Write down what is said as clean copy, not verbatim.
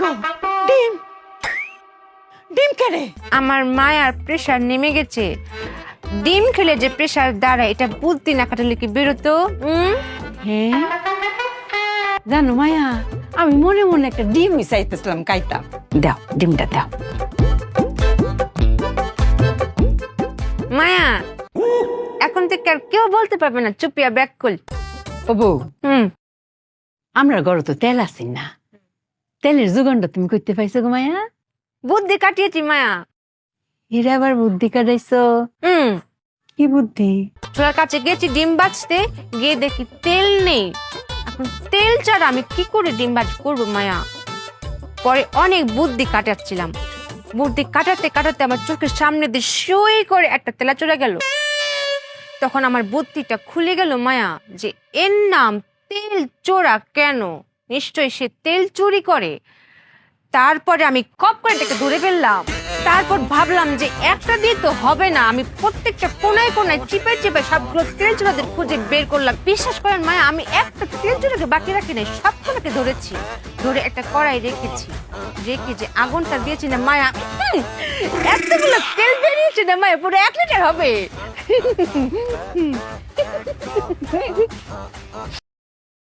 গো ডিম ডিম কেড়ে আমার মায়ার প্রেশার নেমে গেছে। ডিম খেলে যে প্রেশার দাঁড়ায় এটা বুদ্ধি না কাটালে কি বেরোতো? হ্যাঁ জানো মায়া, আমি মনে মনে একটা ডিমই চাইতেছিলাম কাইতাম। দাও ডিমটা দাও। মায়া এখন থেকে আর কেউ বলতে পারবে না চুপিয়া ব্যাক কল। ও বউ, হুম আমরা ঘরে তো তেল আছি না, তেলের যোগানটা তুমি করতে পাইছো গো মায়া? বুদ্ধি কাটিয়েছি মায়া। এরা আবার বুদ্ধি কাটাইছো? কি বুদ্ধি? চোরার কাছে গেছি ডিম বাজতে, গিয়ে দেখি তেল নেই। এখন তেল ছাড়া আমি কি করে ডিম বাজ করবো মায়া? পরে অনেক বুদ্ধি কাটাচ্ছিলাম, বুদ্ধি কাটাতে কাটাতে আমার চোখের সামনে দিয়ে সই করে একটা তেলা চলে গেল। তখন আমার বুদ্ধিটা খুলে গেল মায়া, যে এর নাম তেল চোরা কেন, নিশ্চয়ই সে তেল চুরি করে। তারপরে আমি কপ করে তাকে ধরে ফেললাম। তারপর ভাবলাম যে একটা দিয়ে তো হবে না, আমি প্রত্যেকটা কোনায় কোনায় চিপে চিপে সবগুলো তেল চোরাদের খুঁজে বের করলাম। বিশ্বাস করেন মায়া, আমি একটা তেল চোরাকে বাকি রাখি নাই, সবগুলোকে ধরেছি। ধরে একটা কড়াই রেখেছি, রেখে যে আগুনটা দিয়েছি না মায়া, এতগুলো তেল বেরিয়েছে না মায়া, পুরো 1 লিটার হবে।